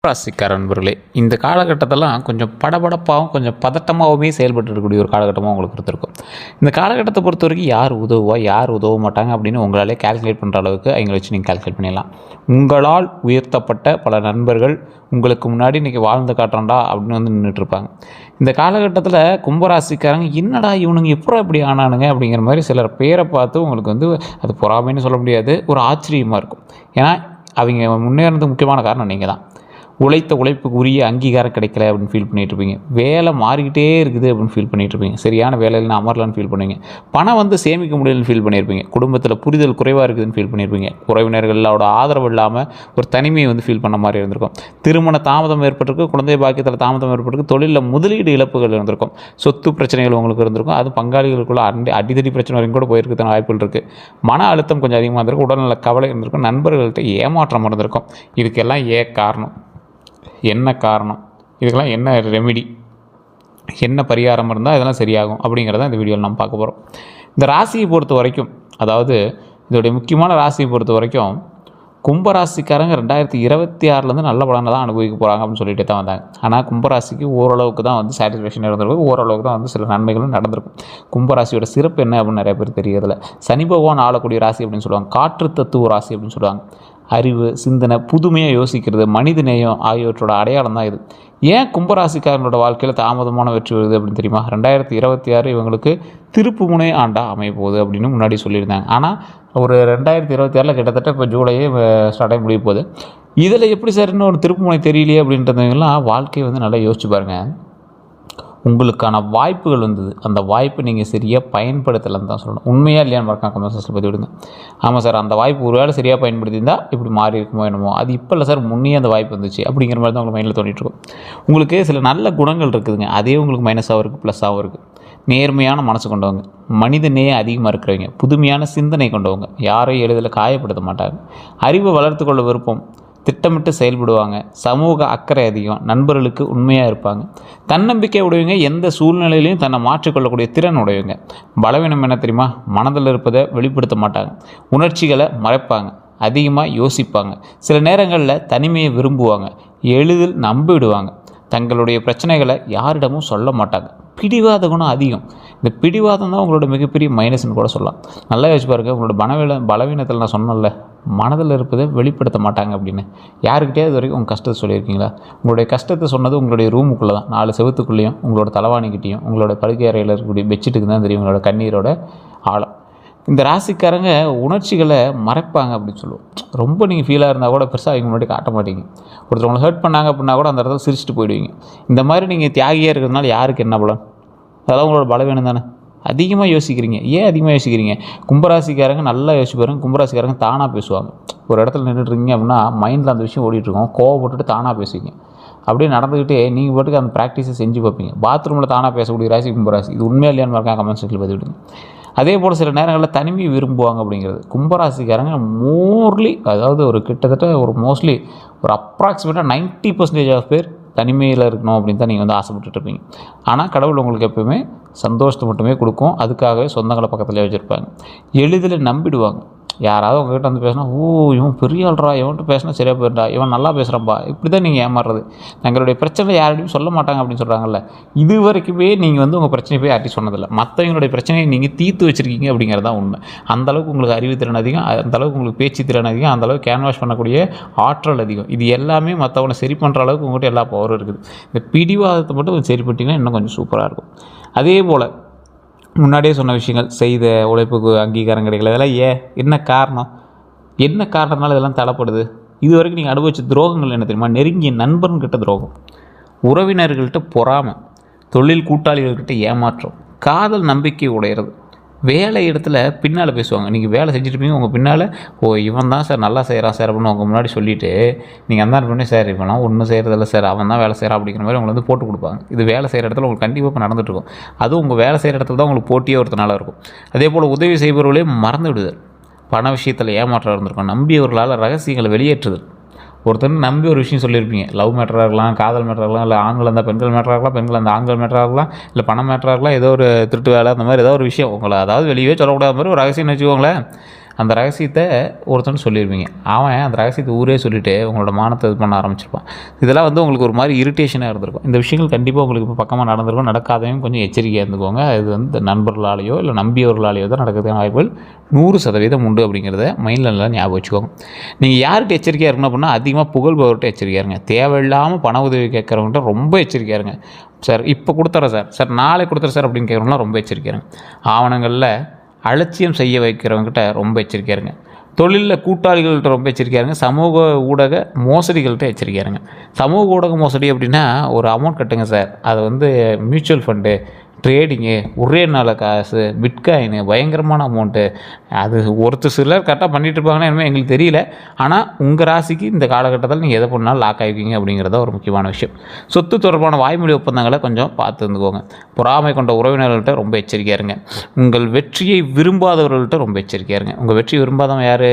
ராசிக்கார நண்பர்களே, இந்த காலகட்டத்தெல்லாம் கொஞ்சம் படபடப்பாகவும் கொஞ்சம் பதட்டமாகவுமே செயல்பட்டு இருக்கக்கூடிய ஒரு காலகட்டமாக உங்களுக்கு இருந்திருக்கும். இந்த காலகட்டத்தை பொறுத்த வரைக்கும் யார் உதவுவா, யார் உதவ மாட்டாங்க அப்படின்னு உங்களாலே கால்குலேட் பண்ணுற அளவுக்கு அவங்கள வச்சு நீங்கள் கால்குலேட் பண்ணிடலாம். உங்களால் உயர்த்தப்பட்ட பல நண்பர்கள் உங்களுக்கு முன்னாடி இன்றைக்கி வாழ்ந்து காட்டுறான்டா அப்படின்னு வந்து நின்றுட்டுருப்பாங்க. இந்த காலகட்டத்தில் கும்பராசிக்காரங்க என்னடா இவனுங்க எப்போ இப்படி ஆனானுங்க அப்படிங்கிற மாதிரி சிலர் பேரை பார்த்து உங்களுக்கு வந்து அது பொறாமைன்னு சொல்ல முடியாது, ஒரு ஆச்சரியமாக இருக்கும். ஏன்னா அவங்க முன்னேறதுக்கு முக்கியமான காரணம் நீங்கள் தான். உழைத்த உழைப்புக்கு உரிய அங்கீகாரம் கிடைக்கல அப்படின்னு ஃபீல் பண்ணிகிட்ருப்பீங்க. வேலை மாறிக்கிட்டே இருக்குது அப்படின்னு ஃபீல் பண்ணிகிட்ருப்பீங்க. சரியான வேலையில் அமரலான்னு ஃபீல் பண்ணுவீங்க. பணம் வந்து சேமிக்க முடியலன்னு ஃபீல் பண்ணியிருப்பீங்க. குடும்பத்தில் புரிதல் குறைவாக இருக்குதுன்னு ஃபீல் பண்ணியிருப்பீங்க. உறவினர்களோட ஆதரவு இல்லாமல் ஒரு தனிமையை வந்து ஃபீல் பண்ண மாதிரி இருந்திருக்கும். திருமண தாமதம் ஏற்பட்டிருக்கு, குழந்தை பாக்கியத்தில் தாமதம் ஏற்பட்டிருக்கு, தொழிலில் முதலீடு இழப்புகள் இருந்திருக்கும், சொத்து பிரச்சனைகள் உங்களுக்கு இருந்திருக்கும். அது பங்காளிகளுக்குள்ள அடிதடி பிரச்சனை வரைக்கும் கூட போயிருக்கிறதுன வாய்ப்புகள் இருக்குது. மன அழுத்தம் கொஞ்சம் அதிகமாக இருந்திருக்கும், உடல்நல கவலை இருந்திருக்கும், நண்பர்கள்ட்ட ஏமாற்றம் இருந்திருக்கும். இதுக்கெல்லாம் காரணம் என்ன காரணம், இதுக்கெல்லாம் என்ன ரெமிடி, என்ன பரிகாரம் இருந்தால் இதெல்லாம் சரியாகும் அப்படிங்கிறத இந்த வீடியோவில் நம்ம பார்க்க போகிறோம். இந்த ராசியை பொறுத்த வரைக்கும், அதாவது இதோடைய முக்கியமான ராசியை பொறுத்த வரைக்கும் கும்பராசிக்காரங்க 2026 நல்ல பலனை தான் அனுபவிக்க போகிறாங்க அப்படின்னு சொல்லிட்டு தான் வந்தாங்க. ஆனால் கும்பராசிக்கு ஓரளவுக்கு தான் வந்து சாட்டிஸ்ஃபேக்ஷன் இருந்திருக்கும், ஓரளவுக்கு தான் வந்து சில நன்மைகளும் நடந்திருக்கும். கும்பராசியோட சிறப்பு என்ன அப்படின்னு நிறைய பேர் தெரியறதில்ல. சனி பகவான் ஆளக்கூடிய ராசி அப்படின்னு சொல்லுவாங்க, காற்று தத்துவ ராசி அப்படின்னு சொல்லுவாங்க. அறிவு, சிந்தனை, புதுமையாக யோசிக்கிறது, மனித நேயம் ஆகியவற்றோட அடையாளம் தான் இது. ஏன் கும்பராசிக்காரங்களோட வாழ்க்கையில் தாமதமான வெற்றி வருது அப்படின்னு தெரியுமா? 2026 இவங்களுக்கு திருப்பு முனை ஆண்டா அமைய போகுது அப்படின்னு முன்னாடி சொல்லியிருந்தாங்க. ஆனால் ஒரு 2026 கிட்டத்தட்ட இப்போ ஜூலையே ஸ்டார்ட் ஆகி முடிய போகுது. இதில் எப்படி சார் இன்னும் ஒரு திருப்பு முனை தெரியலையே அப்படின்றதுலாம் வாழ்க்கையை வந்து நல்லா யோசிச்சு பாருங்கள். உங்களுக்கான வாய்ப்புகள் வந்தது, அந்த வாய்ப்பை நீங்கள் சரியாக பயன்படுத்தலைன்னு தான் சொல்லணும். உண்மையாக இல்லையான்னு மறக்காம கமெண்ட் செக்ஷனில் பற்றி விடுங்க. ஆமாம் சார், அந்த வாய்ப்பு ஒரு வேளை சரியாக பயன்படுத்தியிருந்தால் இப்படி மாறி இருக்குமோ என்னமோ, அது இப்போ இல்லை சார், முன்னே அந்த வாய்ப்பு வந்துச்சு அப்படிங்கிற மாதிரி தான் உங்களுக்கு மைண்டில் தோண்டிகிட்ருக்கும். உங்களுக்கு சில நல்ல குணங்கள் இருக்குதுங்க, அதே உங்களுக்கு மைனஸாகவும் இருக்குது, ப்ளஸ்ஸாகவும் இருக்குது. நேர்மையான மனசு கொண்டவங்க, மனித நேயம் அதிகமாக இருக்கிறவங்க, புதுமையான சிந்தனை கொண்டவங்க, யாரையும் எளிதில் காயப்படுத்த மாட்டாங்க, அறிவை வளர்த்துக்கொள்ள விருப்பம், திட்டமிட்டு செயல்படுவாங்க, சமூக அக்கறை அதிகம், நண்பர்களுக்கு உண்மையாக இருப்பாங்க, தன்னம்பிக்கை உடையவங்க, எந்த சூழ்நிலையிலையும் தன்னை மாற்றிக்கொள்ளக்கூடிய திறன் உடையவங்க. பலவீனம் என்ன தெரியுமா? மனதில் இருப்பதை வெளிப்படுத்த மாட்டாங்க, உணர்ச்சிகளை மறைப்பாங்க, அதிகமாக யோசிப்பாங்க, சில நேரங்களில் தனிமையை விரும்புவாங்க, எளிதில் நம்பிவிடுவாங்க, தங்களுடைய பிரச்சனைகளை யாரிடமும் சொல்ல மாட்டாங்க, பிடிவாத குணம் அதிகம். இந்த பிடிவாதம் தான் உங்களோட மிகப்பெரிய மைனஸ்ன்னு கூட சொல்லலாம். நல்லா யோசிச்சு பாருங்கள். உங்களோட பலவீனத்தில் நான் சொன்னேன்ல, மனதில் இருப்பதை வெளிப்படுத்த மாட்டாங்க அப்படின்னு. யாருக்கிட்டே இது வரைக்கும் உங்கள் கஷ்டத்தை சொல்லியிருக்கீங்களா? உங்களுடைய கஷ்டத்தை சொன்னது உங்களுடைய ரூமுக்குள்ளே தான், 4 செவத்துக்குள்ளேயும், உங்களோட தலைவாணிக்கிட்டேயும், உங்களோட படுக்கை அறையில் இருக்கக்கூடிய பெட்ஷீட்டுக்கு தான் தெரியும் உங்களோட கண்ணீரோட ஆழம். இந்த ராசிக்காரங்க உணர்ச்சிகளை மறைப்பாங்க அப்படின்னு சொல்லுவோம். ரொம்ப நீங்கள் ஃபீலாக இருந்தால் கூட பெருசாக அவங்க முன்னாடி காட்ட மாட்டீங்க. ஒருத்தவங்களை ஹர்ட் பண்ணாங்க அப்படின்னா கூட அந்த இடத்துல சிரிச்சுட்டு போயிடுவீங்க. இந்த மாதிரி நீங்கள் தியாகியாக இருக்கிறதுனால யாருக்கு என்ன பலன்? அதெல்லாம் உங்களோட பலவீனம் தானே. அதிகமாக யோசிக்கிறீங்க. ஏன் அதிகமாக யோசிக்கிறீங்க? கும்பராசிக்காரங்க நல்லா யோசிச்சு பாருங்க. கும்பராசிக்காரங்க தானாக பேசுவாங்க. ஒரு இடத்துல நின்றுட்டுருக்கீங்க அப்படின்னா மைண்டில் அந்த விஷயம் ஓடிட்டுருக்கோம், கோவப்பட்டுட்டு தானாக பேசுவீங்க. அப்படியே நடந்துக்கிட்டே நீங்கள் பாட்டுக்கு அந்த ப்ராக்டிஸை செஞ்சு பார்ப்பீங்க. பாத்ரூமில் தானாக பேசக்கூடிய ராசி கும்பராசி. இது உண்மையாக இல்லையான்னு மறக்காம கமெண்ட் செக்ஷனில் பதிவிடுங்க. அதே போல் சில நேரங்களில் தனிமையை விரும்புவாங்க அப்படிங்கிறது. கும்பராசிக்காரங்க மோர்லி, அதாவது ஒரு கிட்டத்தட்ட ஒரு மோஸ்ட்லி ஒரு அப்ராக்சிமேட்டாக 90% ஆஃப் பேர் தனிமையில் இருக்கணும் அப்படின்னு தான் நீங்கள் வந்து ஆசைப்பட்டுருப்பீங்க. ஆனால் கடவுள் உங்களுக்கு எப்போவுமே சந்தோஷத்தை மட்டுமே கொடுக்கும். அதுக்காகவே சொந்தங்களை பக்கத்துலேயே வச்சுருப்பாங்க. எளிதில் நம்பிடுவாங்க. யாராவது உங்கள்கிட்ட வந்து பேசினா, ஓ இவன் பெரிய ஆள்றா, இவன்ட்டு பேசினா சரியாக போயிடா, இவன் நல்லா பேசுகிறான்ப்பா, இப்படி தான் நீங்கள் ஏமாறுறது. தங்களுடைய பிரச்சனை யார்கிட்டையும் சொல்ல மாட்டாங்க அப்படின்னு சொல்கிறாங்கல்ல. இது வரைக்குமே நீங்கள் வந்து உங்கள் பிரச்சனையை போய் யார்ட்டையும் சொன்னதில்லை. மற்றவங்களுடைய பிரச்சனையை நீங்கள் தீர்த்து வச்சுருக்கீங்க அப்படிங்கிறது தான் உண்மை. அந்தளவுக்கு உங்களுக்கு அறிவுத்திறன் அதிகம், அந்தளவுக்கு உங்களுக்கு பேச்சு திறன் அதிகம், அந்தளவுக்கு கேன்வாஷ் பண்ணக்கூடிய ஆற்றல் அதிகம். இது எல்லாமே மற்றவனை சரி பண்ணுற அளவுக்கு உங்கள்கிட்ட எல்லா பவரும் இருக்குது. இந்த பிடிவாதத்தை மட்டும் சரி பண்ணிட்டீங்கன்னா இன்னும் கொஞ்சம் சூப்பராக இருக்கும். அதே போல் முன்னாடியே சொன்ன விஷயங்கள், செய்த உழைப்புக்கு அங்கீகாரம் கிடைக்கல, இதெல்லாம் என்ன காரணம்? என்ன காரணத்தினால இதெல்லாம் தடைப்படுது? இது வரைக்கும் நீங்கள் அனுபவிச்ச துரோகங்கள் என்ன தெரியுமா? நெருங்கிய நண்பன்கிட்ட துரோகம், உறவினர்கள்ட்ட பொறாமை, தொழில் கூட்டாளிகள்கிட்ட ஏமாற்றம், காதல் நம்பிக்கை உடையிறது, வேலை இடத்துல பின்னால் பேசுவாங்க. நீங்கள் வேலை செஞ்சுருப்பீங்க, உங்கள் பின்னால் ஓ இவன் தான் சார் நல்லா செய்கிறான் சார் அப்படின்னு உங்கள் முன்னாடி சொல்லிவிட்டு நீங்கள் அந்த பண்ணி சார் இவெல்லாம் ஒன்றும் செய்கிறதில்ல சார், அவன் தான் வேலை செய்கிறான் அப்படிங்கிற மாதிரி உங்களை வந்து போட்டு கொடுப்பாங்க. இது வேலை செய்கிற இடத்துல உங்களுக்கு கண்டிப்பாக இப்போ நடந்துகிட்ருக்கும். அதுவும் உங்கள் வேலை செய்கிற இடத்துல தான் உங்களுக்கு போட்டியே ஒருத்தனால இருக்கும். அதே போல் உதவி செய்பவர்களே மறந்து விடுதல், பண விஷயத்தில் ஏமாற்றம் இருந்திருக்கும், நம்பியவர்களால் ரகசியங்களை வெளியேற்றுதல். ஒருத்தர் நம்பி ஒரு விஷயம் சொல்லியிருப்பீங்க, லவ் மேட்டராக இருக்கலாம், காதல் மேட்டராக இருக்கலாம், இல்லை ஆண்கள் இருந்தால் பெண்கள் மேட்டராக இருக்கலாம், பெண்கள் அந்த ஆண்கள் மேட்டராக இருக்கலாம், இல்லை பணம் மேட்டராக இருக்கலாம், ஏதோ ஒரு திருட்டு வேலை அந்த மாதிரி ஏதோ ஒரு விஷயம் உங்களை, அதாவது வெளியே சொல்லக்கூடாத மாதிரி ஒரு ரகசியம் வச்சுக்கோங்களேன். அந்த ரகசியத்தை ஒருத்தன் சொல்லியிருப்பீங்க. அவன் அந்த ரகசியத்தை ஊரே சொல்லிவிட்டு உங்களோட மானத்தை இது பண்ண ஆரம்பிச்சிருப்பான். இதெல்லாம் வந்து உங்களுக்கு ஒரு மாதிரி இரிட்டேஷனாக இருந்திருக்கும். இந்த விஷயங்கள் கண்டிப்பாக உங்களுக்கு இப்போ பக்கமாக நடந்திருக்கும். நடக்காதையும் கொஞ்சம் எச்சரிக்கையாக இருந்துக்கோங்க. இது வந்து நண்பர்களாலேயோ இல்லை நம்பியவர்களாலேயோ தான் நடக்கிறதுக்கான வாய்ப்புகள் 100% உண்டு அப்படிங்கிறத மைண்டில் நல்லா ஞாபகம் வச்சுக்கோங்க. நீங்கள் யார்கிட்ட எச்சரிக்கையாக இருக்கணும் அப்படின்னா, அதிகமாக புகழ்பவர்கிட்ட எச்சரிக்கையாக இருங்க. தேவையில்லாமல் பண உதவி கேட்குறவங்கள்ட்ட ரொம்ப எச்சரிக்கையாக இருங்க. சார் இப்போ கொடுத்துட்றேன் சார் நாளைக்கு கொடுத்துறேன் சார் அப்படின்னு கேட்குறவங்களாம் ரொம்ப எச்சரிக்கையாக இருங்க. ஆவணங்களில் அலட்சியம் செய்ய வைக்கிறவங்ககிட்ட ரொம்ப எச்சரிக்கையாக இருங்க. தொழிலில் கூட்டாளிகள்கிட்ட ரொம்ப எச்சரிக்கையாக இருங்க. சமூக ஊடக மோசடிகள்கிட்ட எச்சரிக்கையாக இருங்க. சமூக ஊடக மோசடி அப்படின்னா, ஒரு அமௌண்ட் கட்டுங்க சார், அது வந்து மியூச்சுவல் ஃபண்டு, ட்ரேடிங்கு, ஒரே நாள் காசு, பிட்காயினு, பயங்கரமான அமௌண்ட்டு, அது ஒருத்தர் சிலர் கரெக்டாக பண்ணிகிட்டு இருப்பாங்கன்னா இனிமேல் எங்களுக்கு தெரியல. ஆனால் உங்கள் ராசிக்கு இந்த காலகட்டத்தில் நீங்கள் எதை பண்ணாலும் லாக் ஆகிக்கிங்க அப்படிங்கிறத ஒரு முக்கியமான விஷயம். சொத்து தொடர்பான வாய்மொழி ஒப்பந்தங்களை கொஞ்சம் பார்த்து இருந்துக்கோங்க. பொறாமை கொண்ட உறவினர்கள்ட்ட ரொம்ப எச்சரிக்கையாக இருங்க. உங்கள் வெற்றியை விரும்பாதவர்கள்ட்ட ரொம்ப எச்சரிக்கையாக இருங்க. உங்கள் வெற்றி விரும்பாதவன் யார்?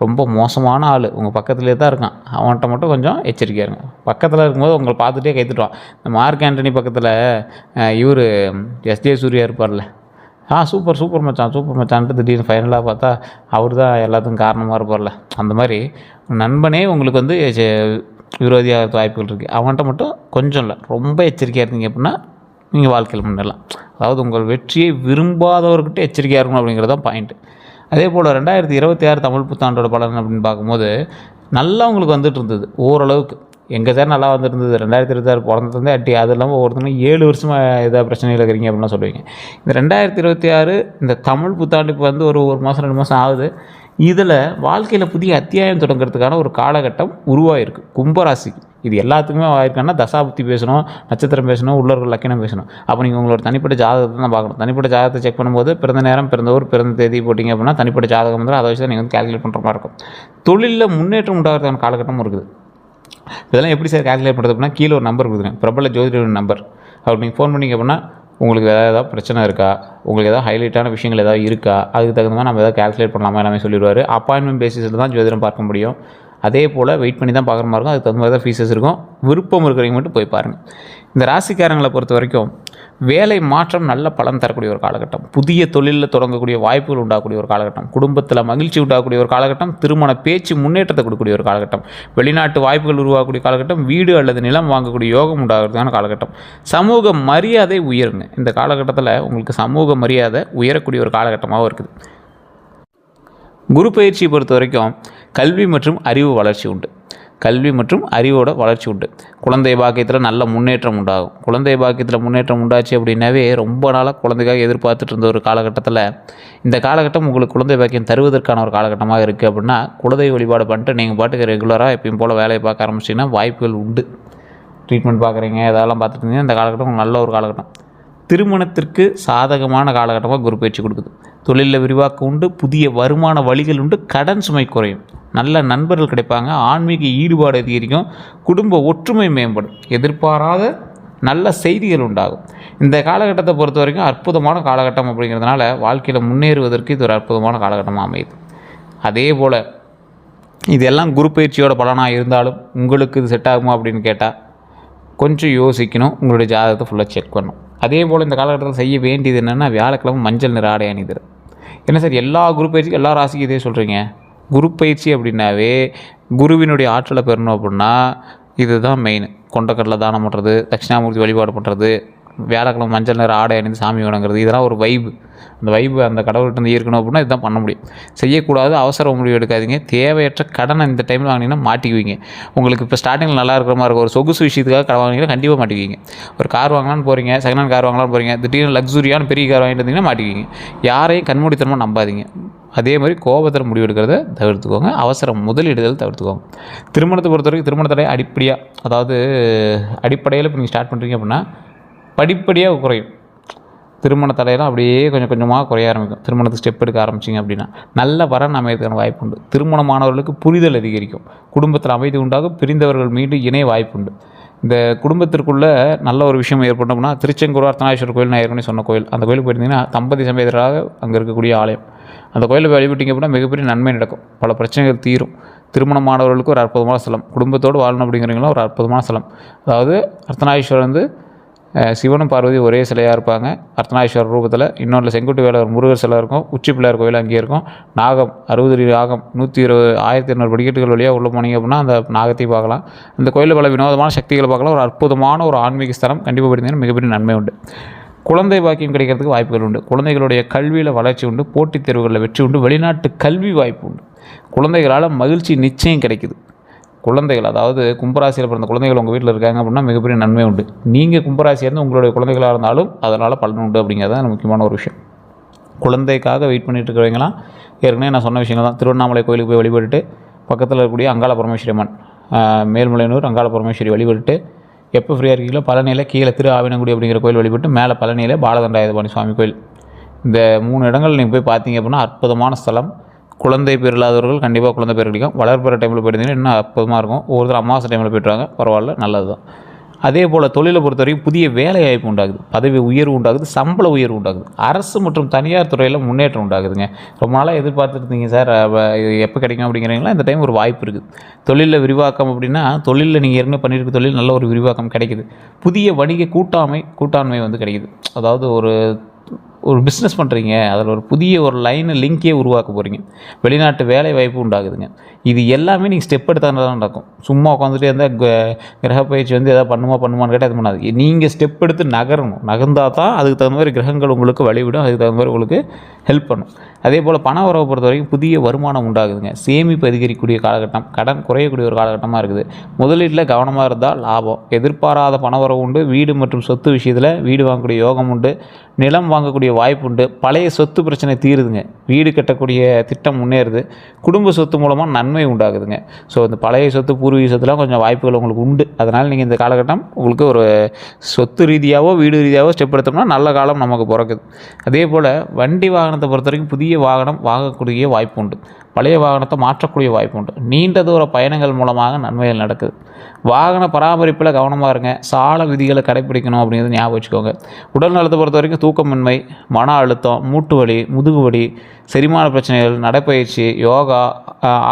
ரொம்ப மோசமான ஆள், உங்கள் பக்கத்துலேயே தான் இருக்கான். அவன்கிட்ட மட்டும் கொஞ்சம் எச்சரிக்கையாக இருங்க. பக்கத்தில் இருக்கும்போது உங்களை பார்த்துட்டே கைத்துட்டுவான். இந்த மார்க் ஆண்டனி பக்கத்தில் இவர் எஸ்ஜே சூர்யா இருப்பார்ல, சூப்பர் மச்சான்ட்டு திடீர்னு ஃபைனலாக பார்த்தா அவர் தான் எல்லாத்துக்கும் காரணமாக இருப்பார்ல. அந்த மாதிரி நண்பனே உங்களுக்கு வந்து விரோதியாக வாய்ப்புகள் இருக்குது. அவன்கிட்ட மட்டும் கொஞ்சம் இல்லை, ரொம்ப எச்சரிக்கையாக இருந்தீங்க அப்படின்னா நீங்கள் வாழ்க்கையில் முன்னேறலாம். அதாவது உங்கள் வெற்றியை விரும்பாதவர்கிட்ட எச்சரிக்கையாக இருக்கணும் அப்படிங்கிறது தான் பாயிண்ட்டு. அதே போல் 2026 தமிழ் புத்தாண்டோட பலன் அப்படின்னு பார்க்கும்போது நல்லா உங்களுக்கு வந்துட்டு இருந்தது ஓரளவுக்கு. எங்கள் சார் நல்லா வந்துட்டு இருந்தது 2026 பிறந்ததுலேருந்தே அட்டி. அது இல்லாமல் ஒருத்தவங்க 7 வருஷமாக ஏதாவது பிரச்சனையில் இருக்கிறீங்க அப்படின்னா சொல்லுவீங்க. இந்த 2026 இந்த தமிழ் புத்தாண்டு இப்போ வந்து ஒரு மாதம் 2 மாதம் ஆகுது. இதில் வாழ்க்கையில் புதிய அத்தியாயம் தொடங்குறதுக்கான ஒரு காலகட்டம் உருவாகிருக்கு கும்பராசிக்கு. இது எல்லாத்துக்குமே ஆயிருக்குன்னா தசாபுத்தி பேசணும், நட்சத்திரம் பேசணும், உள்ளவர்கள் லக்கணம் பேசணும். அப்போ நீங்கள் உங்களோட தனிப்பட்ட ஜாதகத்தை தான் பார்க்கணும். தனிப்பட்ட ஜாதகத்தை செக் பண்ணும்போது பிறந்த நேரம், பிறந்த ஊர், பிறந்த தேதி போட்டிங்க அப்படின்னா தனிப்பட்ட ஜாதகம் வந்து அதை வச்சு தான் நீங்கள் வந்து கேல்குலேட் பண்ணுற மாதிரி இருக்கும். தொழிலில் முன்னேற்றம் உண்டாகிறதுக்கான காலகட்டமும் இருக்குது. இதெல்லாம் எப்படி சார் கேல்குலேட் பண்ணுறது அப்படின்னா, கீழே ஒரு நம்பர் கொடுக்குறேன், பிரபல ஜோதிடர் நம்பர். அப்படி நீங்கள் ஃபோன் பண்ணிங்க அப்படின்னா உங்களுக்கு ஏதாவது பிரச்சனை இருக்கா, உங்களுக்கு ஏதாவது ஹைலைட்டான விஷயங்கள் ஏதாவது இருக்கா, அதுக்கு தகுந்த மாதிரி நம்ம எதாவது கேல்குலேட் பண்ணலாமா எல்லாமே சொல்லிடுவார். அப்பாயின்மெண்ட் பேசிஸில் தான் ஜோதிடம் பார்க்க முடியும். அதே போல் வெயிட் பண்ணி தான் பார்க்குற மாதிரி இருக்கும். அதுக்கு தகுந்த மாதிரி தான் ஃபீஸஸ் இருக்கும். விருப்பம் இருக்கிறவங்க மட்டும் போய் பாருங்கள். இந்த ராசிக்காரங்களை பொறுத்த வரைக்கும் வேலை மாற்றம் நல்ல பலன் தரக்கூடிய ஒரு காலகட்டம். புதிய தொழிலில் தொடங்கக்கூடிய வாய்ப்புகள் உண்டாகக்கூடிய ஒரு காலகட்டம். குடும்பத்தில் மகிழ்ச்சி உண்டாகக்கூடிய ஒரு காலகட்டம். திருமண பேச்சு முன்னேற்றத்தை கொடுக்கக்கூடிய ஒரு காலகட்டம். வெளிநாட்டு வாய்ப்புகள் உருவாகக்கூடிய காலகட்டம். வீடு அல்லது நிலம் வாங்கக்கூடிய யோகம் உண்டாகிறதுக்கான காலகட்டம். சமூக மரியாதை உயருங்க. இந்த காலகட்டத்தில் உங்களுக்கு சமூக மரியாதை உயரக்கூடிய ஒரு காலகட்டமாகவும் இருக்குது. குரு பயிற்சியை பொறுத்த வரைக்கும் கல்வி மற்றும் அறிவு வளர்ச்சி உண்டு. கல்வி மற்றும் அறிவோட வளர்ச்சி உண்டு. குழந்தை பாக்கியத்தில் நல்ல முன்னேற்றம் உண்டாகும். குழந்தை பாக்கியத்தில் முன்னேற்றம் உண்டாச்சு அப்படின்னாவே ரொம்ப நாளாக குழந்தைக்காக எதிர்பார்த்துட்டு இருந்த ஒரு காலகட்டத்தில் இந்த காலகட்டம் உங்களுக்கு குழந்தை பாக்கியம் தருவதற்கான ஒரு காலகட்டமாக இருக்குது. அப்படின்னா குலதெய்வ வழிபாடு பண்ணிட்டு நீங்கள் பாட்டுக்கு ரெகுலராக எப்பயும் போல் வேலையை பார்க்க ஆரம்பிச்சிங்கன்னா வாய்ப்புகள் உண்டு. ட்ரீட்மெண்ட் பார்க்குறீங்க, இதெல்லாம் பார்த்துட்டு இருந்தீங்கன்னா இந்த காலகட்டம் நல்ல ஒரு காலகட்டம். திருமணத்திற்கு சாதகமான காலகட்டமாக குரு பயிற்சி கொடுக்குது. தொழிலில் விரிவாக்கம் உண்டு. புதிய வருமான வழிகள் உண்டு. கடன் சுமை குறையும். நல்ல நண்பர்கள் கிடைப்பாங்க. ஆன்மீக ஈடுபாடு அதிகரிக்கும். குடும்ப ஒற்றுமை மேம்படும். எதிர்பாராத நல்ல செய்திகள் உண்டாகும். இந்த காலகட்டத்தை பொறுத்த வரைக்கும் அற்புதமான காலகட்டம் அப்படிங்கிறதுனால வாழ்க்கையில் முன்னேறுவதற்கு இது ஒரு அற்புதமான காலகட்டமாக அமையுது. அதே போல் இதெல்லாம் குரு பயிற்சியோட பலனாக இருந்தாலும் உங்களுக்கு இது செட் ஆகுமா அப்படின்னு கேட்டால் கொஞ்சம் யோசிக்கணும். உங்களுடைய ஜாதகத்தை ஃபுல்லாக செக் பண்ணணும். அதே போல் இந்த காலகட்டத்தில் செய்ய வேண்டியது என்னென்னா, வியாழக்கிழமை மஞ்சள் நிற ஆடை அணிதல். என்ன சார் எல்லா குரு பயிற்சிக்கும் எல்லா ராசிக்கும் இதே சொல்கிறீங்க? குரு பயிற்சி அப்படின்னாவே குருவினுடைய ஆற்றலை பெறணும் அப்படின்னா இதுதான் மெயின். கொண்டக்கடலை தானம் பண்ணுறது, தட்சிணாமூர்த்தி வழிபாடு பண்ணுறது, வியாழக்கிழமை மஞ்சள் நிற ஆடை அணிந்து சாமி வணங்குறது, இதெல்லாம் ஒரு வைப்பு. அந்த வைப்பு அந்த கடவுள்கிட்ட ஈர்க்கணும் அப்படின்னா இதுதான் பண்ண முடியும். செய்யக்கூடாது, அவசர முடிவு எடுக்காதீங்க. தேவையற்ற கடனை இந்த டைமில் வாங்கினீங்கன்னா மாட்டிக்குவீங்க. உங்களுக்கு இப்போ ஸ்டார்டிங்கில் நல்லா இருக்கிற மாதிரி இருக்கும். ஒரு சொகுசு விஷயத்துக்காக கடன் வாங்கினீங்கன்னா கண்டிப்பாக மாட்டிக்குவீங்க. ஒரு கார் வாங்கலான்னு போகிறீங்க, செகண்ட் ஹேண்ட் கார் வாங்கலான்னு போகிறீங்க, திடீர்னு லக்ஸுரியான பெரிய கார் வாங்கிட்டு வந்தீங்கன்னா மாட்டிக்குவீங்க. யாரையும் கண்மூடித்தனமாக நம்பாதீங்க. அதே மாதிரி கோபத்தில் முடிவெடுக்கிறத தவிர்த்துக்கோங்க. அவசரம் முதலீடுதல் தவிர்த்துக்கோங்க. திருமணத்தை பொறுத்த வரைக்கும் திருமண தடை அடிப்படையில் இப்போ நீங்கள் ஸ்டார்ட் பண்ணுறீங்க அப்படின்னா படிப்படியாக குறையும். திருமண தடையெல்லாம் அப்படியே கொஞ்சம் கொஞ்சமாக குறைய ஆரம்பிக்கும். திருமணத்துக்கு ஸ்டெப் எடுக்க ஆரம்பிச்சிங்க அப்படின்னா நல்ல வரன் அமையறதுக்கான வாய்ப்பு உண்டு. திருமணமானவர்களுக்கு புரிதல் அதிகரிக்கும். குடும்பத்தில் அமைதி உண்டாகும். பிரிந்தவர்கள் மீண்டும் இணைய வாய்ப்பு உண்டு. இந்த குடும்பத்திற்குள்ளே நல்ல ஒரு விஷயம் ஏற்பட்டோம்னா, திருச்செங்கோடு அர்த்தநாரீஸ்வரர் கோயில், நான் ஏற்கனவே சொன்ன கோயில், அந்த கோயிலுக்கு போயிருந்தீங்கன்னா தம்பதி சமேதராக அங்கே இருக்கக்கூடிய ஆலயம், அந்த கோயிலில் வழிபட்டிங்க அப்படின்னா மிகப்பெரிய நன்மை நடக்கும். பல பிரச்சனைகள் தீரும். திருமணமானவர்களுக்கு ஒரு அற்புதமான ஸ்தலம். குடும்பத்தோடு வாழணும் அப்படிங்கிறவங்களாம் ஒரு அற்புதமான ஸ்தலம். அதாவது அர்த்தநாரீஸ்வரர் வந்து சிவனும் பார்வதி ஒரே சிலையாக இருப்பாங்க அர்த்தநாரீஸ்வரர் ரூபத்தில். இன்னொன்று செங்குட்டு வேலவர் முருகர் சிலை இருக்கும். உச்சி பிள்ளையார் கோயில் அங்கேயே இருக்கும். நாகம் 60 அடி நாகம் 120 1200 படிக்கட்டுகள் வழியாக உள்ளே போனீங்க அப்படின்னா அந்த நாகத்தையும் பார்க்கலாம். அந்த கோயிலில் பல வினோதமான சக்திகளை பார்க்கலாம். ஒரு அற்புதமான ஒரு ஆன்மீக ஸ்தலம். கண்டிப்பாக போயிருந்தீங்கன்னா மிகப்பெரிய நன்மை உண்டு. குழந்தை பாக்கியம் கிடைக்கிறதுக்கு வாய்ப்புகள் உண்டு. குழந்தைகளுடைய கல்வியில் வளர்ச்சி உண்டு. போட்டித் தேர்வுகளில் வெற்றி உண்டு. வெளிநாட்டு கல்வி வாய்ப்பு உண்டு. குழந்தைகளால் மகிழ்ச்சி நிச்சயம் கிடைக்குது. குழந்தைகள், அதாவது கும்பராசியில் பிறந்த குழந்தைகள் உங்கள் வீட்டில் இருக்காங்க அப்படின்னா மிகப்பெரிய நன்மை உண்டு. நீங்கள் கும்பராசியிலேருந்து உங்களுடைய குழந்தைகளாக இருந்தாலும் அதனால் பலன் உண்டு அப்படிங்கிறது தான் முக்கியமான ஒரு விஷயம். குழந்தைக்காக வெயிட் பண்ணிட்டு இருக்கிறவங்களாம் ஏற்கனவே நான் சொன்ன விஷயங்கள் தான். திருவண்ணாமலை கோயிலுக்கு போய் வழிபட்டுட்டு பக்கத்தில் இருக்கக்கூடிய அங்காள பரமேஸ்வரி அம்மன், மேல்மலையனூர் அங்காள பரமேஸ்வரி வழிபட்டு எப்போ ஃப்ரீயாக இருக்கீங்களோ பழனியில் கீழே திரு ஆவினங்குடி அப்படிங்கிற கோயில் வழிபட்டு மேலே பழனியில் பாலதண்டாயுதபாணி சுவாமி கோயில், இந்த 3 இடங்கள் நீங்கள் போய் பார்த்தீங்க அப்படின்னா அற்புதமான ஸ்தலம். குழந்தை பேர் இல்லாதவர்கள் கண்டிப்பாக குழந்தை பேர் கிடைக்கும். வளர்ப்புற டைமில் போயிருந்தீங்கன்னா இன்னும் அற்புதமாக இருக்கும். ஒவ்வொருத்தர் அமாவாசை டைமில் போய்ட்டுருவாங்க, பரவாயில்ல, நல்லது தான். அதே போல் தொழிலை பொறுத்த வரைக்கும் புதிய வேலை வாய்ப்பு உண்டாகுது. பதவி உயர்வு உண்டாகுது. சம்பள உயர்வு உண்டாகுது. அரசு மற்றும் தனியார் துறையில் முன்னேற்றம் உண்டாகுதுங்க. ரொம்ப நாளாக எதிர்பார்த்துருந்தீங்க சார், இது எப்போ கிடைக்கும் அப்படிங்கிறீங்களா? இந்த டைம் ஒரு வாய்ப்பு இருக்குது. தொழிலில் விரிவாக்கம் அப்படின்னா தொழிலில் நீங்கள் ஏற்கனவே பண்ணியிருக்க தொழில் நல்ல ஒரு விரிவாக்கம் கிடைக்குது. புதிய வணிக கூட்டாண்மை வந்து கிடைக்குது. அதாவது ஒரு பிஸ்னஸ் பண்ணுறீங்க, அதில் ஒரு புதிய ஒரு லைனு லிங்கே உருவாக்க போகிறீங்க. வெளிநாட்டு வேலை வாய்ப்பு உண்டாகுதுங்க. இது எல்லாமே நீங்கள் ஸ்டெப் எடுத்தால் தான் நடக்கும். சும்மா உட்காந்துட்டு இருந்தால் கிரக பயிற்சி வந்து எதாவது பண்ணுமான்னு கேட்டால் அது பண்ணாது. நீங்கள் ஸ்டெப் எடுத்து நகர்ந்தால் தான் அதுக்கு தகுந்த மாதிரி கிரகங்கள் உங்களுக்கு வழிவிடும். அதுக்கு தகுந்த மாதிரி உங்களுக்கு ஹெல்ப் பண்ணும். அதே போல் பண வரவை பொறுத்த வரைக்கும் புதிய வருமானம் உண்டாகுதுங்க. சேமிப்பு அதிகரிக்கக்கூடிய காலகட்டம், கடன் குறையக்கூடிய ஒரு காலகட்டமாக இருக்குது. முதலீட்டில் கவனமாக இருந்தால் லாபம். எதிர்பாராத பண வரவு உண்டு. வீடு மற்றும் சொத்து விஷயத்தில் வீடு வாங்கக்கூடிய யோகம் உண்டு. நிலம் வாங்கக்கூடிய வாய்ப்பு உண்டு. பழைய சொத்து பிரச்சனை தீருதுங்க. வீடு கட்டக்கூடிய திட்டம் முன்னேறுது. குடும்ப சொத்து மூலமாக நன்மை உண்டாகுதுங்க. ஸோ இந்த பழைய சொத்து பூர்வீக சொத்துலாம் கொஞ்சம் வாய்ப்புகள் உங்களுக்கு உண்டு. அதனால் நீங்கள் இந்த காலகட்டம் உங்களுக்கு ஒரு சொத்து ரீதியாகவோ வீடு ரீதியாகவோ ஸ்டெப் எடுத்தோம்னா நல்ல காலம் நமக்கு பிறக்குது. அதே போல் வண்டி வாகனத்தை பொறுத்த வரைக்கும் புதிய வாகனம் வாங்கக்கூடிய வாய்ப்பு உண்டு. பழைய வாகனத்தை மாற்றக்கூடிய வாய்ப்பு உண்டு. நீண்ட தூர பயணங்கள் மூலமாக நன்மைகள் நடக்குது. வாகன பராமரிப்பில் கவனமாக இருங்க. சால விதிகளை கடைப்பிடிக்கணும் அப்படிங்கிறது ஞாபகம் வச்சுக்கோங்க. உடல் நலத்தை பொறுத்த வரைக்கும் தூக்கமின்மை, மன அழுத்தம், மூட்டு வலி, முதுகு வலி, செரிமான பிரச்சனைகள், நடைப்பயிற்சி, யோகா,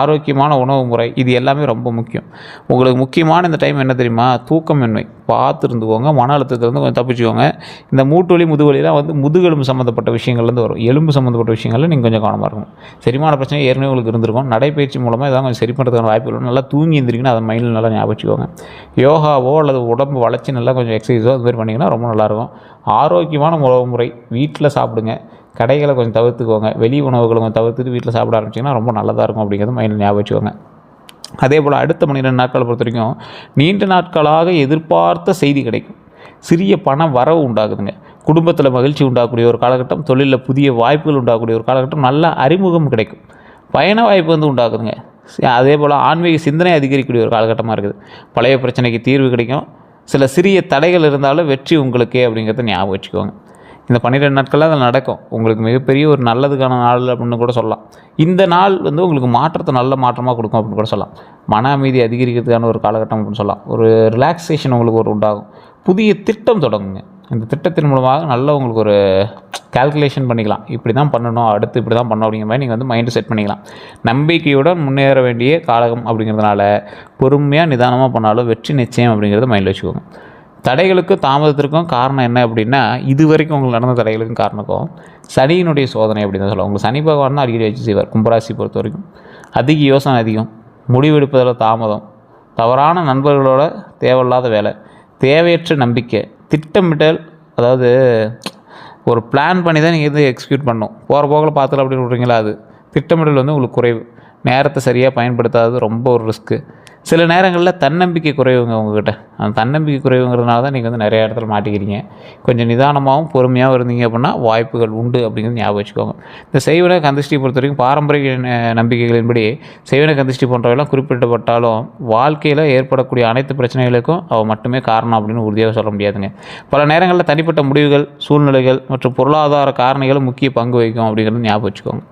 ஆரோக்கியமான உணவு முறை, இது எல்லாமே ரொம்ப முக்கியம். உங்களுக்கு முக்கியமான இந்த டைம் என்ன தெரியுமா? தூக்கமின்மை பார்த்து இருந்துக்கோங்க. மன அழுத்தத்திலேருந்து கொஞ்சம் தப்பிச்சுக்கோங்க. இந்த மூட்டு வலி, முதுகு வலிலாம் வந்து முதுகெலும்பு சம்மந்தப்பட்ட விஷயங்கள்லேருந்து வரும். எலும்பு சம்மந்தப்பட்ட விஷயங்களில் நீங்கள் கொஞ்சம் கவனமாக இருக்கணும். செரிமான பிரச்சனை ஏற்கனவே உங்களுக்கு இருந்திருக்கும். நடைப்பயிற்சி மூலமாக இதான் கொஞ்சம் சரி பண்ணுறதுக்கான வாய்ப்புகள். நல்லா தூங்கி எழுந்திரிக்கணும். அதை மைண்டில் நல்லா ஞாபகம் வச்சுக்கோங்க. யோகாவோ அல்லது உடம்பு வளைச்சி நல்லா கொஞ்சம் எக்ஸசைஸோ அது மாதிரி பண்ணிங்கன்னா ரொம்ப நல்லாயிருக்கும். ஆரோக்கியமான உணவு முறை வீட்டில் சாப்பிடுங்க. கடைகளை கொஞ்சம் தவிர்த்துக்கோங்க. வெளி உணவுகளை கொஞ்சம் தவிர்த்துட்டு வீட்டில் சாப்பிட ஆரம்பிச்சிங்கன்னா ரொம்ப நல்லதாக இருக்கும் அப்படிங்கிறது மைண்டில் ஞாபகம் வச்சுக்கோங்க. அதே போல் அடுத்த 12 நாட்களை பொறுத்த வரைக்கும் நீண்ட நாட்களாக எதிர்பார்த்த செய்தி கிடைக்கும். சிறிய பண வரவு உண்டாகுதுங்க. குடும்பத்தில் மகிழ்ச்சி உண்டாகக்கூடிய ஒரு காலகட்டம். தொழிலில் புதிய வாய்ப்புகள் உண்டாகக்கூடிய ஒரு காலகட்டம். நல்ல அறிமுகம் கிடைக்கும். பயண வாய்ப்பு வந்து உண்டாகுதுங்க. அதே போல் ஆன்மீக சிந்தனை அதிகரிக்கக்கூடிய ஒரு காலகட்டமாக இருக்குது. பழைய பிரச்சனைக்கு தீர்வு கிடைக்கும். சில சிறிய தடைகள் இருந்தாலும் வெற்றி உங்களுக்கே அப்படிங்கிறத ஞாபகம் வச்சுக்கோங்க. இந்த 12 நாட்களில் அது நடக்கும். உங்களுக்கு மிகப்பெரிய ஒரு நல்லதுக்கான நாள் அப்படின்னு கூட சொல்லலாம். இந்த நாள் வந்து உங்களுக்கு மாற்றத்தை நல்ல மாற்றமாக கொடுக்கும் அப்படின்னு கூட சொல்லலாம். மன அமைதி அதிகரிக்கிறதுக்கான ஒரு காலகட்டம் அப்படின்னு சொல்லலாம். ஒரு ரிலாக்ஸேஷன் உங்களுக்கு ஒரு உண்டாகும். புதிய திட்டம் தொடங்குங்க. இந்த திட்டத்தின் மூலமாக நல்ல உங்களுக்கு ஒரு கால்குலேஷன் பண்ணிக்கலாம். இப்படி தான் பண்ணணும், அடுத்து இப்படி தான் பண்ணணும் அப்படிங்கிற மாதிரி நீங்கள் வந்து மைண்டு செட் பண்ணிக்கலாம். நம்பிக்கையுடன் முன்னேற வேண்டிய காலகம் அப்படிங்கிறதுனால பொறுமையாக நிதானமாக பண்ணாலும் வெற்றி நிச்சயம் அப்படிங்கிறத மைண்டில் வச்சுக்கோங்க. தடைகளுக்கும் தாமதத்திற்கும் காரணம் என்ன அப்படின்னா, இது வரைக்கும் உங்களுக்கு நடந்த தடைகளுக்கும் காரணக்கும் சனியினுடைய சோதனை அப்படின்னு தான் சொல்லுவாங்க. உங்களுக்கு சனி பகவான் தான் அடிக்கடி வச்சு செய்வார். கும்பராசி பொறுத்த வரைக்கும் அதிக யோசனை அதிகம், முடிவெடுப்பதில் தாமதம், தவறான நண்பர்களோட தேவையில்லாத வேலை, தேவையற்ற நம்பிக்கை, திட்டமிட்டல். அதாவது ஒரு பிளான் பண்ணி தான் நீங்கள் எது எக்ஸிக்யூட் பண்ணணும். போகிற போக்கில் பார்த்துல அப்படின்னு விட்றீங்களா, அது திட்டமிடல் வந்து உங்களுக்கு குறைவு. நேரத்தை சரியாக பயன்படுத்தாதது ரொம்ப ஒரு ரிஸ்க்கு. சில நேரங்களில் தன்னம்பிக்கை குறைவுங்க உங்கள்கிட்ட. அந்த தன்னம்பிக்கை குறைவுங்கிறதுனால தான் நீங்கள் வந்து நிறைய இடத்துல மாட்டிக்கிறீங்க. கொஞ்சம் நிதானமாகவும் பொறுமையாகவும் இருந்தீங்க அப்படின்னா வாய்ப்புகள் உண்டு அப்படிங்கிறது ஞாபகம் வச்சுக்கோங்க. இந்த செய்வன கந்திஷ்டி பொறுத்த வரைக்கும் பாரம்பரிய நம்பிக்கைகளின்படி செய்வன கந்திஷ்டி போன்றவையெல்லாம் குறிப்பிட்டப்பட்டாலும் வாழ்க்கையில் ஏற்படக்கூடிய அனைத்து பிரச்சனைகளுக்கும் அவள் மட்டுமே காரணம் அப்படின்னு உறுதியாக சொல்ல முடியாதுங்க. பல நேரங்களில் தனிப்பட்ட முடிவுகள், சூழ்நிலைகள் மற்றும் பொருளாதார காரணிகளும் முக்கிய பங்கு வகிக்கும் அப்படிங்கிறது ஞாபகம் வச்சுக்கோங்க.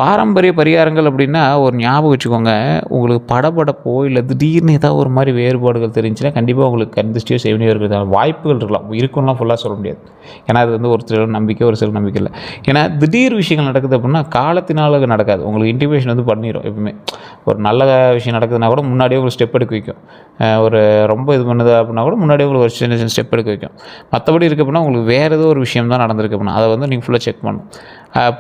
பாரம்பரிய பரிகாரங்கள் அப்படின்னா ஒரு ஞாபகம் வச்சுக்கோங்க, உங்களுக்கு படபடப்போ இல்லை திடீர்னு ஏதாவது ஒரு மாதிரி வேறுபாடுகள் தெரிஞ்சுன்னா கண்டிப்பாக உங்களுக்கு கண் திருஷ்டியோ செவினியோ இருக்கிறதான வாய்ப்புகள் இருக்கலாம். இருக்குன்னா ஃபுல்லாக சொல்ல முடியாது. ஏன்னா அது வந்து ஒரு சில நம்பிக்கை, ஒரு சில நம்பிக்கை இல்லை. ஏன்னா திடீர் விஷயங்கள் நடக்குது அப்படின்னா காலத்தினால நடக்காது. உங்களுக்கு இன்டிமேஷன் வந்து பண்ணிடும். எப்பவுமே ஒரு நல்ல விஷயம் நடக்குதுன்னா கூட முன்னாடியே உங்களுக்கு ஸ்டெப் எடுக்க வைக்கும். ஒரு ரொம்ப இது பண்ணுது அப்படின்னா கூட முன்னாடியே உங்களுக்கு ஒரு சின்ன சின்ன ஸ்டெப் எடுக்க வைக்கும். மற்றபடி இருக்குது அப்படின்னா உங்களுக்கு வேறு ஏதோ ஒரு விஷயம் தான் நடந்திருக்கு அப்படின்னா அதை வந்து நீங்கள் ஃபுல்லாக செக் பண்ணணும்.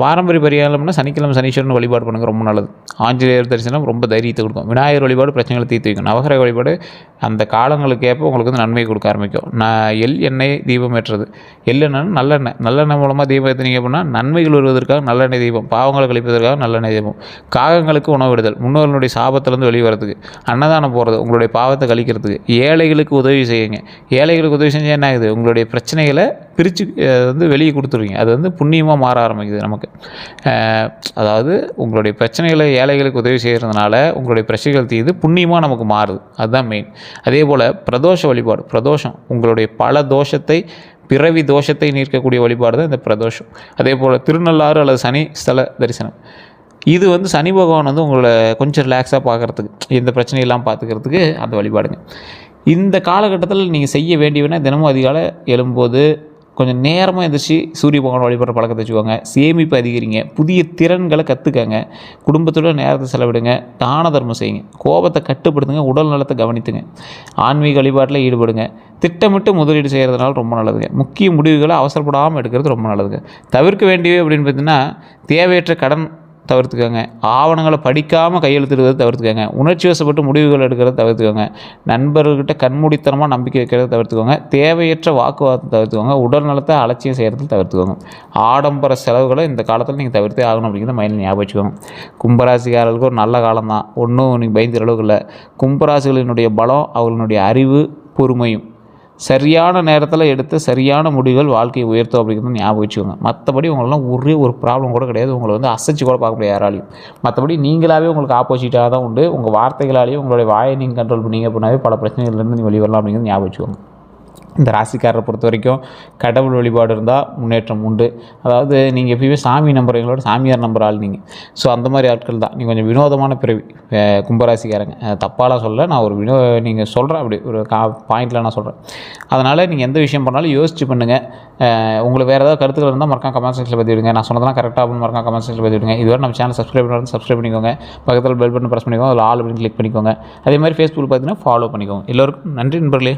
பாரம்பரிய பரிகாரம்னா சனிக்கிழமை சனீஸ்வரன் வழிபாடு பண்ணுங்கள், ரொம்ப நல்லது. ஆஞ்சநேயர் தரிசனம் ரொம்ப தைரியத்தை கொடுக்கும். விநாயகர் வழிபாடு பிரச்சனைகளை தீர்த்து வைக்கும். நவகிரக வழிபாடு அந்த காலங்களுக்கு ஏற்ப உங்களுக்கு வந்து நன்மையை கொடுக்க ஆரம்பிக்கும். எண்ணெய் தீபம் ஏற்றுறது. எள்ளெண்ணெய் நல்லெண்ணெய் மூலமாக தீபம் ஏற்றினீங்க அப்படின்னா நன்மைகள் வருவதற்காக நல்லெண்ணெய் தீபம், பாவங்களை கழிப்பதற்காக நல்லெண்ணெய் தீபம், காகங்களுக்கு உணவிடுதல், முன்னோர்களுடைய சாபத்திலேருந்து வெளிவரதுக்கு, அன்னதானம் போகிறது உங்களுடைய பாவத்தை கழிக்கிறதுக்கு, ஏழைகளுக்கு உதவி செய்யுங்க. ஏழைகளுக்கு உதவி செஞ்சால் என்ன ஆகுது, உங்களுடைய பிரச்சனைகளை பிரித்து வந்து வெளியே கொடுத்துருவீங்க. அது வந்து புண்ணியமாக மாற ஆரம்பிக்குது நமக்கு. அதாவது உங்களுடைய பிரச்சனைகளை ஏழைகளுக்கு உதவி செய்கிறதுனால உங்களுடைய பிரச்சனைகள் தீர்ந்து புண்ணியமாக நமக்கு மாறுது. அதுதான் மெயின். அதே போல் பிரதோஷ வழிபாடு. பிரதோஷம் உங்களுடைய பல தோஷத்தை, பிறவி தோஷத்தை நீக்கக்கூடிய வழிபாடு தான் இந்த பிரதோஷம். அதே போல் திருநள்ளாறு அல்லது சனி ஸ்தல தரிசனம். இது வந்து சனி பகவான் வந்து உங்களை கொஞ்சம் ரிலாக்ஸாக பார்க்குறதுக்கு, எந்த பிரச்சனையெல்லாம் பார்த்துக்கிறதுக்கு அந்த வழிபாடுங்க. இந்த காலகட்டத்தில் நீங்கள் செய்ய வேண்டியவனா தினமும் அதிகாலை எழும்போது கொஞ்சம் நேரமாக எழுந்திரிச்சு சூரிய பகவான் வழிபடுற பழக்கத்தை வச்சுக்கோங்க. சேமிப்பு அதிகரிங்க. புதிய திறன்களை கற்றுக்கங்க. குடும்பத்தோட நேரத்தை செலவிடுங்க. தான தர்மம் செய்யுங்க. கோபத்தை கட்டுப்படுத்துங்க. உடல் நலத்தை கவனித்துங்க. ஆன்மீக வழிபாட்டில் ஈடுபடுங்க. திட்டமிட்டு முதலீடு செய்கிறதுனால ரொம்ப நல்லதுங்க. முக்கிய முடிவுகளை அவசரப்படாமல் எடுக்கிறது ரொம்ப நல்லதுங்க. தவிர்க்க வேண்டியவை அப்படின்னு பார்த்தீங்கன்னா தேவையற்ற கடன் தவிர்த்துக்கோங்க. ஆவணங்களை படிக்காமல் கையெழுத்திடுவதை தவிர்த்துக்கோங்க. உணர்ச்சி வசப்பட்டு முடிவுகள் எடுக்கிறத தவிர்த்துக்கோங்க. நண்பர்கள்கிட்ட கண்மூடித்தனமாக நம்பிக்கை வைக்கிறத தவிர்த்துக்கோங்க. தேவையற்ற வாக்குவாதத்தை தவிர்த்துக்கோங்க. உடல் நலத்தை அலட்சியம் செய்கிறத தவிர்த்துக்கோங்க. ஆடம்பர செலவுகளை இந்த காலத்தில் நீங்கள் தவிர்த்தே ஆகணும் அப்படிங்கிறத மைண்டில் ஞாபகம் வச்சுக்கோங்க. கும்பராசிக்காரர்களுக்கு ஒரு நல்ல காலம் தான், ஒன்றும் நீங்கள் பயந்துற அளவுக்கு இல்லை. கும்பராசிகளினுடைய பலம் அவர்களுடைய அறிவு, பொறுமையும் சரியான நேரத்தில் எடுத்து சரியான முடிவுகள் வாழ்க்கையை உயர்த்தும் அப்படிங்கிறது ஞாபகம் வச்சுக்கோங்க. மற்றபடி உங்களெலாம் ஒரே ஒரு ப்ராப்ளம் கூட கிடையாது. உங்களை வந்து அசைச்சு கூட பார்க்க முடியாது யாராலையும். மற்றபடி நீங்களாகவே உங்களுக்கு ஆப்போசிட்டாக தான் உண்டு. உங்கள் வார்த்தைகளாலேயும் உங்களுடைய வாயை நீங்கள் கண்ட்ரோல் பண்ணிங்க அப்படின்னாவே பல பிரச்சனைகள்லேருந்து நீங்கள் வெளிவரலாம் அப்படிங்கிறது ஞாபகம் வச்சுக்கோங்க. இந்த ராசிக்காரரை பொறுத்த வரைக்கும் கடவுள் வழிபாடு இருந்தால் முன்னேற்றம் உண்டு. அதாவது நீங்கள் எப்பயுமே சாமி நம்புறவங்களோட சாமியார் நம்புற ஆள் நீங்கள். ஸோ அந்த மாதிரி ஆட்கள் தான். நீங்கள் கொஞ்சம் வினோதமான பிறவி கும்பராசிக்காரங்க. தப்பாலாம் சொல்ல, நான் ஒரு நீங்கள் சொல்கிறேன் அப்படி ஒரு பாயிண்டில் நான் சொல்கிறேன். அதனால் நீங்கள் எந்த விஷயம் பண்ணாலும் யோசிச்சு பண்ணுங்கள். உங்களுக்கு வேறு ஏதாவது கருத்துக்கள் இருந்தால் மறக்காம கமெண்ட் செக்ஷனில் பற்றி விடுங்க. நான் சொன்னதெல்லாம் கரெக்டாக அப்படின்னு மறக்காம கமெண்ட் செக்ஷனில் பற்றி விடுங்க. இதுவரை நம்ம சேனல் சப்ஸ்கிரைப் பண்ணுறது சப்ஸ்கிரைப் பண்ணிக்கோங்க. பக்கத்தில் பெல் பட்டன் ப்ரெஸ் பண்ணிக்கோங்க. அதில் ஆல் அப்படின்னு கிளிக் பண்ணிக்கோங்க. அதே மாதிரி ஃபேஸ்புக்கில் பார்த்தீங்கன்னா ஃபாலோ பண்ணிக்கோங்க. எல்லோருக்கும் நன்றி நண்பர்களே.